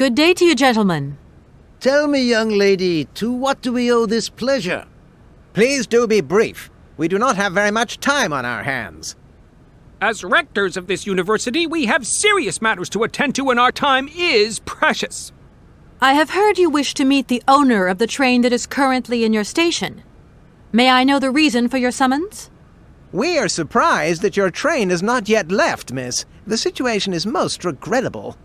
Good day to you, gentlemen. Tell me, young lady, to what do we owe this pleasure? Please do be brief. We do not have very much time on our hands. As rectors of this university, we have serious matters to attend to, and our time is precious. I have heard you wish to meet the owner of the train that is currently in your station. May I know the reason for your summons? We are surprised that your train has not yet left, miss. The situation is most regrettable.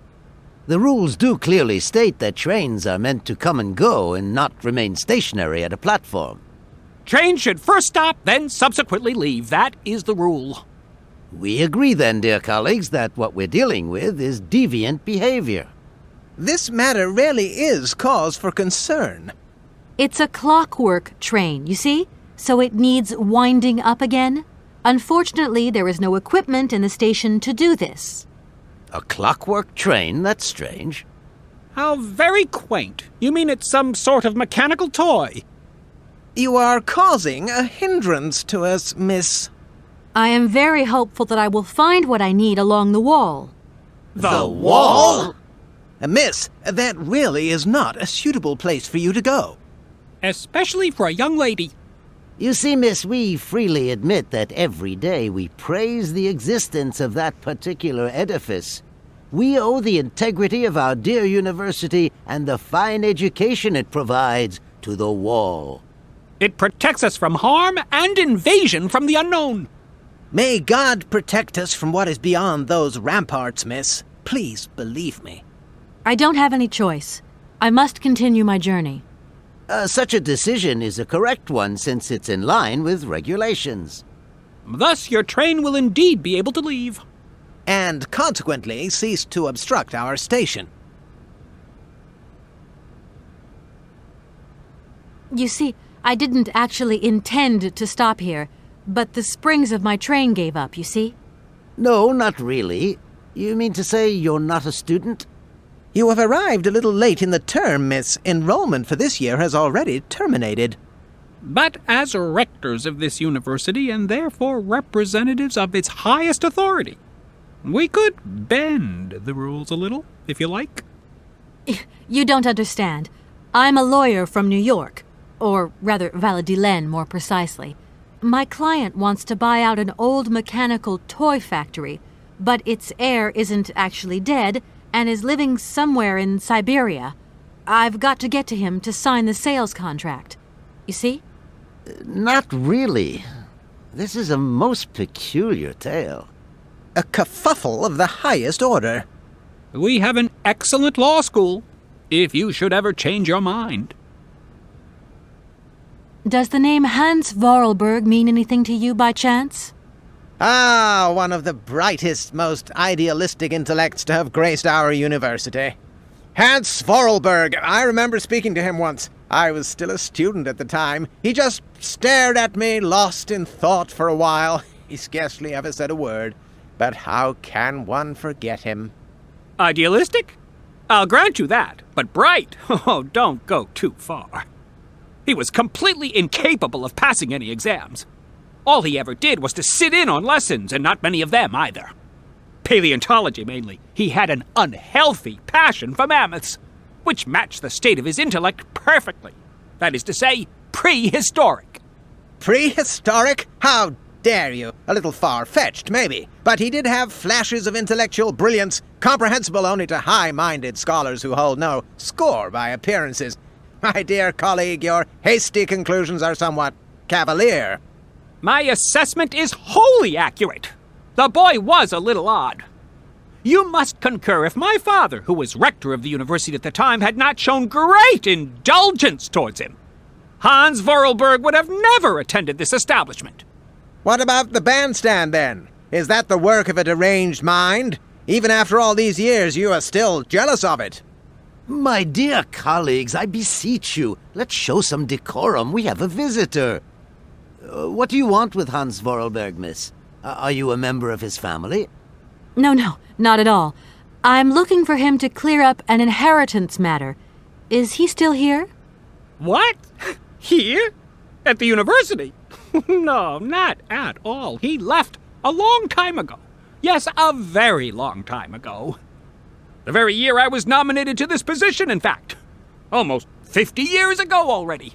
The rules do clearly state that trains are meant to come and go and not remain stationary at a platform. Trains should first stop, then subsequently leave. That is the rule. We agree then, dear colleagues, that what we're dealing with is deviant behavior. This matter really is cause for concern. It's a clockwork train, you see? So it needs winding up again. Unfortunately, there is no equipment in the station to do this. A clockwork train? That's strange. How very quaint. You mean it's some sort of mechanical toy? You are causing a hindrance to us, miss. I am very hopeful that I will find what I need along the wall. The wall? Miss, that really is not a suitable place for you to go. Especially for a young lady. You see, miss, we freely admit that every day we praise the existence of that particular edifice. We owe the integrity of our dear university and the fine education it provides to the wall. It protects us from harm and invasion from the unknown. May God protect us from what is beyond those ramparts, miss. Please believe me. I don't have any choice. I must continue my journey. Such a decision is a correct one since it's in line with regulations. Thus, your train will indeed be able to leave. And consequently cease to obstruct our station. You see, I didn't actually intend to stop here, but the springs of my train gave up, you see? No, not really. You mean to say you're not a student? You have arrived a little late in the term, miss. Enrollment for this year has already terminated. But as rectors of this university, and therefore representatives of its highest authority, we could bend the rules a little, if you like. You don't understand. I'm a lawyer from New York, or rather Valladolid more precisely. My client wants to buy out an old mechanical toy factory, but its heir isn't actually dead and is living somewhere in Syberia. I've got to get to him to sign the sales contract. You see? Not really. This is a most peculiar tale. A kerfuffle of the highest order. We have an excellent law school, if you should ever change your mind. Does the name Hans Vorarlberg mean anything to you by chance? Ah, one of the brightest, most idealistic intellects to have graced our university. Hans Vorarlberg. I remember speaking to him once. I was still a student at the time. He just stared at me, lost in thought for a while. He scarcely ever said a word. But how can one forget him? Idealistic? I'll grant you that. But bright? Oh, don't go too far. He was completely incapable of passing any exams. All he ever did was to sit in on lessons, and not many of them either. Paleontology, mainly. He had an unhealthy passion for mammoths, which matched the state of his intellect perfectly. That is to say, prehistoric. Prehistoric? How dare you? A little far-fetched, maybe. But he did have flashes of intellectual brilliance, comprehensible only to high-minded scholars who hold no score by appearances. My dear colleague, your hasty conclusions are somewhat cavalier. My assessment is wholly accurate. The boy was a little odd. You must concur if my father, who was rector of the university at the time, had not shown great indulgence towards him. Hans Vorarlberg would have never attended this establishment. What about the bandstand, then? Is that the work of a deranged mind? Even after all these years, you are still jealous of it. My dear colleagues, I beseech you, let's show some decorum. We have a visitor. What do you want with Hans Vorarlberg, miss? Are you a member of his family? No, not at all. I'm looking for him to clear up an inheritance matter. Is he still here? What? Here? At the university? No, not at all. He left a long time ago. Yes, a very long time ago. The very year I was nominated to this position, in fact. Almost 50 years ago already.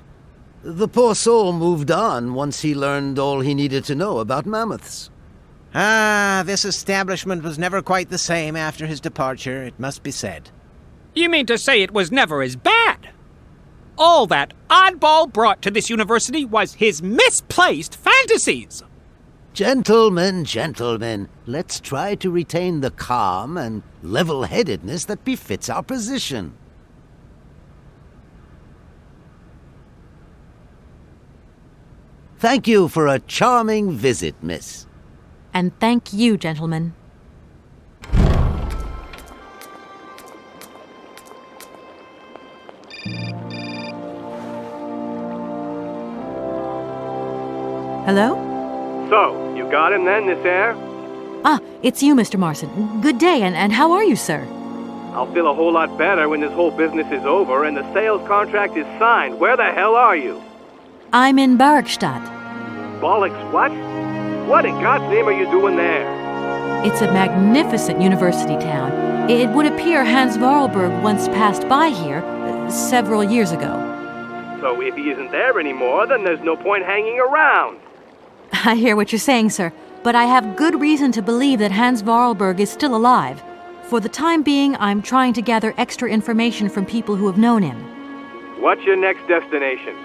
The poor soul moved on once he learned all he needed to know about mammoths. This establishment was never quite the same after his departure, it must be said. You mean to say it was never as bad? All that oddball brought to this university was his misplaced fantasies. Gentlemen, gentlemen, let's try to retain the calm and level-headedness that befits our position. Thank you for a charming visit, miss. And thank you, gentlemen. Hello? So, you got him then, this air? Ah, it's you, Mr. Marson. Good day, and how are you, sir? I'll feel a whole lot better when this whole business is over and the sales contract is signed. Where the hell are you? I'm in Barkstadt. Bollocks, what? What in God's name are you doing there? It's a magnificent university town. It would appear Hans Vorarlberg once passed by here several years ago. So if he isn't there anymore, then there's no point hanging around. I hear what you're saying, sir, but I have good reason to believe that Hans Vorarlberg is still alive. For the time being, I'm trying to gather extra information from people who have known him. What's your next destination?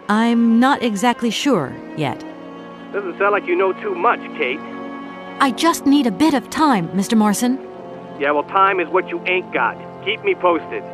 I'm not exactly sure yet. Doesn't sound like you know too much, Kate. I just need a bit of time, Mr. Marson. Yeah, well, time is what you ain't got. Keep me posted.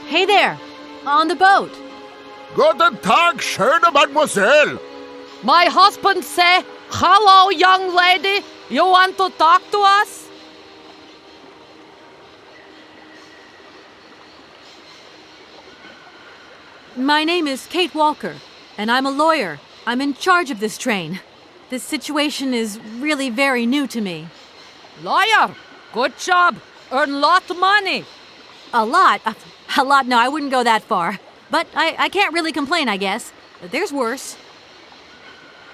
Hey there! On the boat! Guten Tag, schöne Mademoiselle. My husband say, "Hello, young lady. You want to talk to us?" My name is Kate Walker, and I'm a lawyer. I'm in charge of this train. This situation is really very new to me. Lawyer, good job. Earn lot of money. A lot? A lot? No, I wouldn't go that far. But I can't really complain, I guess. There's worse.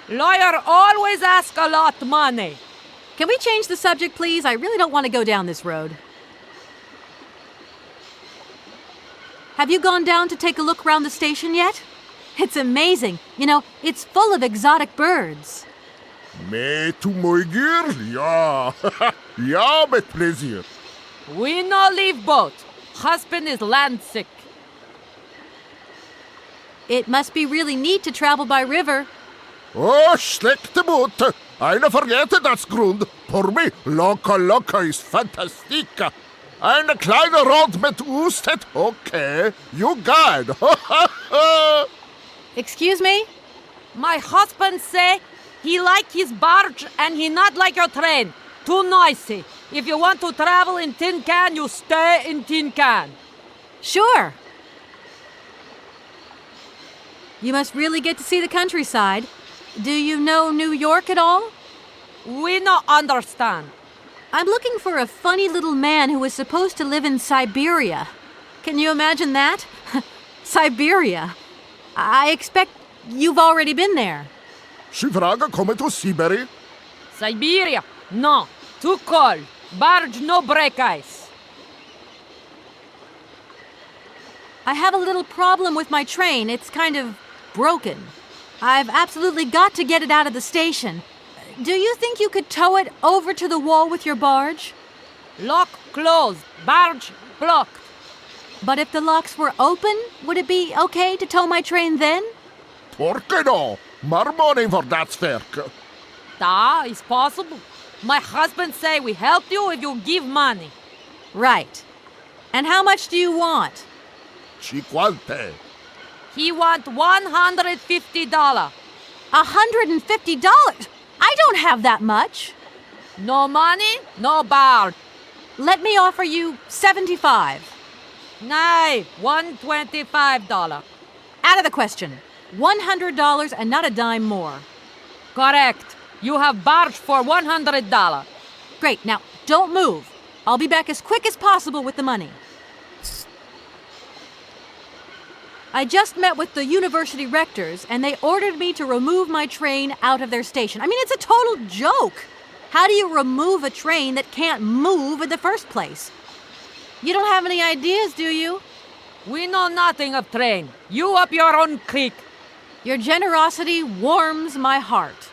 Lawyer always ask a lot of money. Can we change the subject, please? I really don't want to go down this road. Have you gone down to take a look around the station yet? It's amazing. You know, it's full of exotic birds. Mee to my girl? Ja. Ja, met plezier. We no leave boat. Husband is land sick. It must be really neat to travel by river. Oh, slechte boot. Eine vergeten das Grund. Voor mij, loka is fantastica. Eine kleine rond met oestet. Okay, you guide. Excuse me? My husband say he like his barge and he not like your train. Too noisy. If you want to travel in tin can, you stay in tin can. Sure. You must really get to see the countryside. Do you know New York at all? We no understand. I'm looking for a funny little man who was supposed to live in Syberia. Can you imagine that? Siberia. I expect you've already been there. She vragen komen to Syberia? Syberia? No. Too cold. Barge no break ice. I have a little problem with my train. It's kind of broken. I've absolutely got to get it out of the station. Do you think you could tow it over to the wall with your barge? Lock closed. Barge blocked. But if the locks were open, would it be okay to tow my train then? Porke no. Maar money for that werk. Da is possible. My husband say we help you if you give money. Right. And how much do you want? 50. He want $150. $150? I don't have that much. No money, no barge. Let me offer you $75. Nay, $125. Out of the question. $100 and not a dime more. Correct. You have barge for $100. Great. Now, don't move. I'll be back as quick as possible with the money. I just met with the university rectors, and they ordered me to remove my train out of their station. I mean, it's a total joke. How do you remove a train that can't move in the first place? You don't have any ideas, do you? We know nothing of train. You up your own creek. Your generosity warms my heart.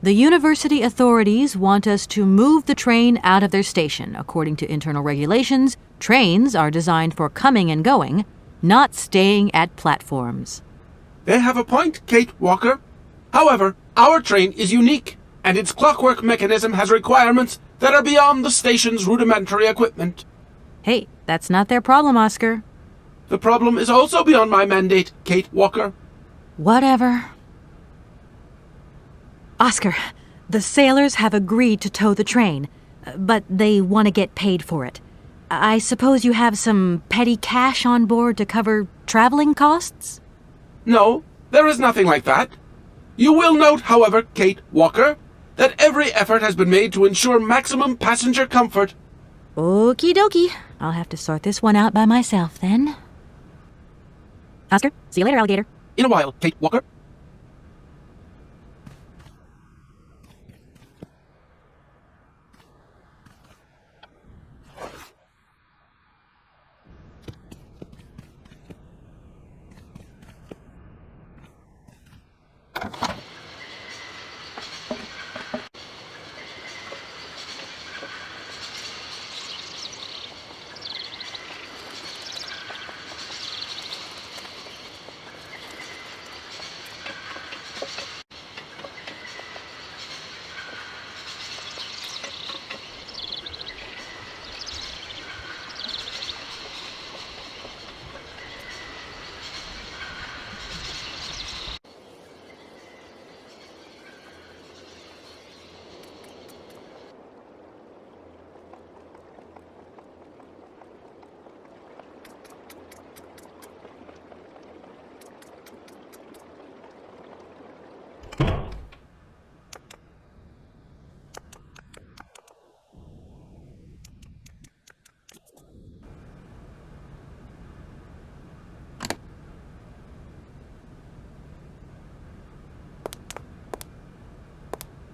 The university authorities want us to move the train out of their station. According to internal regulations, trains are designed for coming and going, not staying at platforms. They have a point, Kate Walker. However, our train is unique, and its clockwork mechanism has requirements that are beyond the station's rudimentary equipment. Hey, that's not their problem, Oscar. The problem is also beyond my mandate, Kate Walker. Whatever. Oscar, the sailors have agreed to tow the train, but they want to get paid for it. I suppose you have some petty cash on board to cover traveling costs? No, there is nothing like that. You will note, however, Kate Walker, that every effort has been made to ensure maximum passenger comfort. Okie dokie. I'll have to sort this one out by myself, then. Oscar, see you later, alligator. In a while, Kate Walker.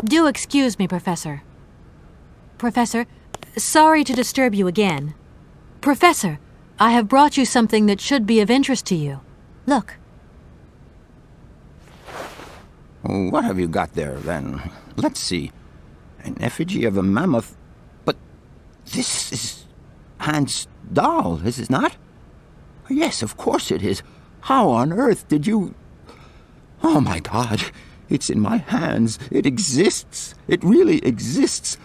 Do excuse me, Professor. Professor, sorry to disturb you again. Professor, I have brought you something that should be of interest to you. Look. What have you got there, then? Let's see. An effigy of a mammoth. But this is Hans' doll, is it not? Yes, of course it is. How on earth did you... Oh, my God. It's in my hands. It exists. It really exists.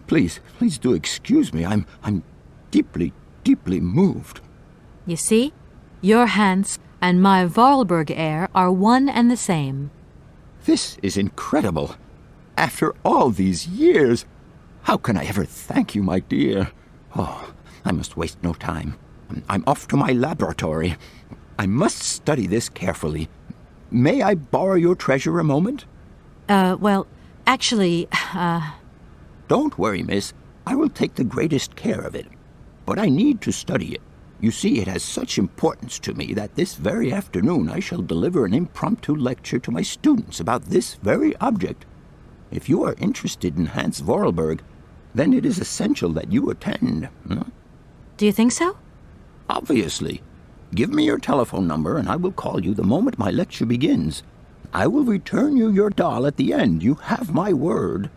Please do excuse me. I'm deeply, deeply moved. You see? Your Hans and my Vorarlberg heir are one and the same. This is incredible. After all these years, how can I ever thank you, my dear? Oh, I must waste no time. I'm off to my laboratory. I must study this carefully. May I borrow your treasure a moment? Well, actually, Don't worry, miss. I will take the greatest care of it. But I need to study it. You see, it has such importance to me that this very afternoon I shall deliver an impromptu lecture to my students about this very object. If you are interested in Hans Vorarlberg, then it is essential that you attend. do you think so? Obviously. Give me your telephone number and I will call you the moment my lecture begins. I will return you your doll at the end. You have my word.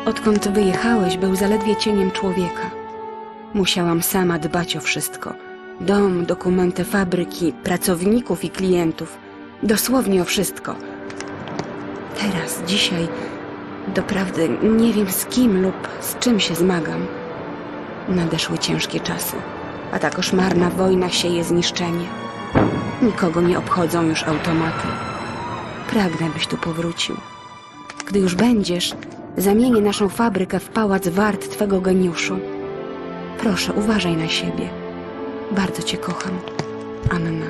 Odkąd wyjechałeś, był zaledwie cieniem człowieka. Musiałam sama dbać o wszystko. Dom, dokumenty fabryki, pracowników i klientów. Dosłownie o wszystko. Teraz, dzisiaj, doprawdy nie wiem z kim lub z czym się zmagam. Nadeszły ciężkie czasy, a ta koszmarna wojna sieje zniszczenie. Nikogo nie obchodzą już automaty. Pragnę, byś tu powrócił. Gdy już będziesz, zamienię naszą fabrykę w pałac wart twego geniuszu. Proszę, uważaj na siebie. Bardzo cię kocham. Anna.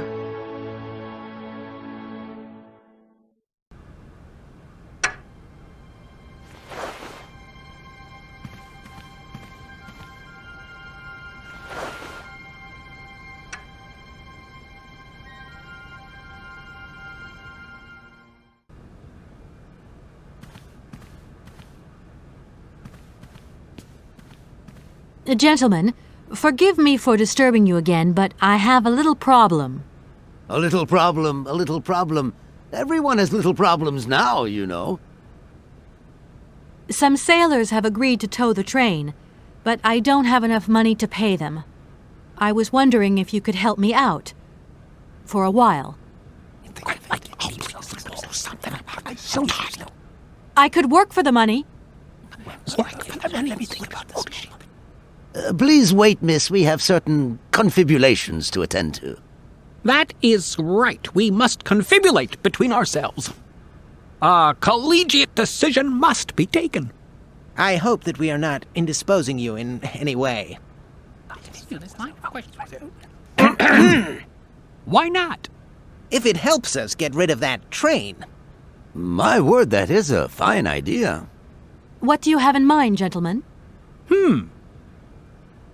Gentlemen, forgive me for disturbing you again, but I have a little problem. A little problem, a little problem. Everyone has little problems now, you know. Some sailors have agreed to tow the train, but I don't have enough money to pay them. I was wondering if you could help me out. For a while. I could work for the money. Please wait, miss. We have certain confibulations to attend to. That is right. We must confibulate between ourselves. A collegiate decision must be taken. I hope that we are not indisposing you in any way. Why not? If it helps us get rid of that train. My word, that is a fine idea. What do you have in mind, gentlemen?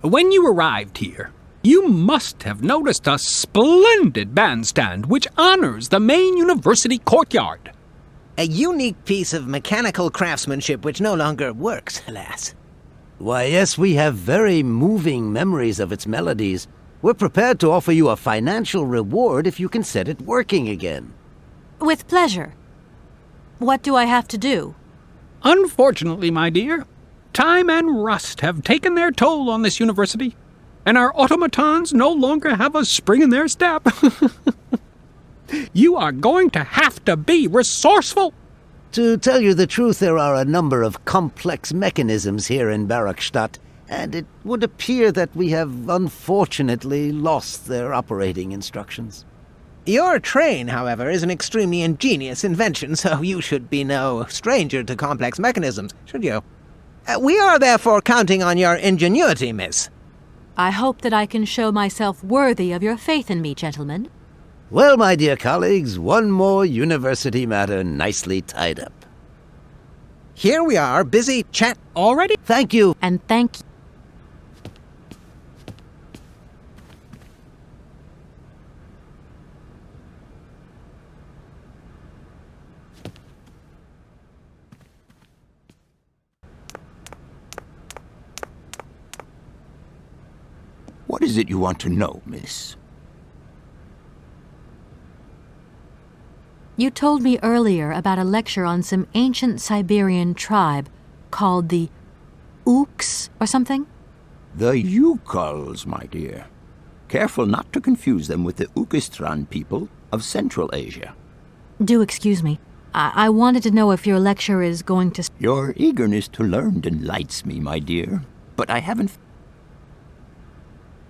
When you arrived here, You must have noticed a splendid bandstand which honors the main university courtyard. A unique piece of mechanical craftsmanship which no longer works, alas. Why, yes, we have very moving memories of its melodies. We're prepared to offer you a financial reward if you can set it working again. With pleasure. What do I have to do? Unfortunately, my dear, time and rust have taken their toll on this university, and our automatons no longer have a spring in their step. You are going to have to be resourceful. To tell you the truth, there are a number of complex mechanisms here in Barakstadt, and it would appear that we have unfortunately lost their operating instructions. Your train, however, is an extremely ingenious invention, so you should be no stranger to complex mechanisms, should you? We are therefore counting on your ingenuity, miss. I hope that I can show myself worthy of your faith in me, gentlemen. Well, my dear colleagues, one more university matter nicely tied up. Here we are, busy chat already? Thank you. And thank you. What is it you want to know, miss? You told me earlier about a lecture on some ancient Siberian tribe called the Ooks or something? The Yukuls, my dear. Careful not to confuse them with the Ukistran people of Central Asia. Do excuse me. I wanted to know if your lecture is going to... Your eagerness to learn delights me, my dear, but I haven't...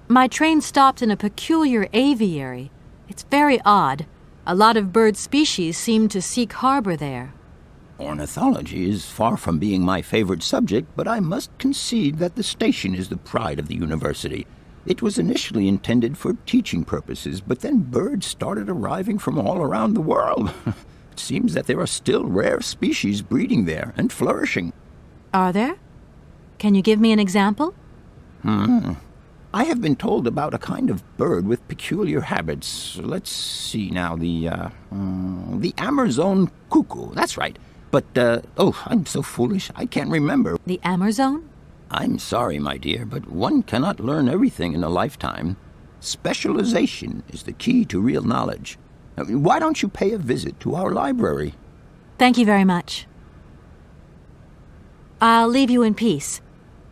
My train stopped in a peculiar aviary. It's very odd. A lot of bird species seem to seek harbor there. Ornithology is far from being my favorite subject, but I must concede that the station is the pride of the university. It was initially intended for teaching purposes, but then birds started arriving from all around the world. It seems that there are still rare species breeding there and flourishing. Are there? Can you give me an example? I have been told about a kind of bird with peculiar habits. Let's see now, the Amazon cuckoo. That's right. But, I'm so foolish, I can't remember. The Amazon? I'm sorry, my dear, but one cannot learn everything in a lifetime. Specialization is the key to real knowledge. Why don't you pay a visit to our library? Thank you very much. I'll leave you in peace.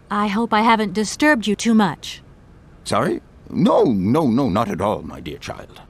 I hope I haven't disturbed you too much. Sorry? No, not at all, my dear child.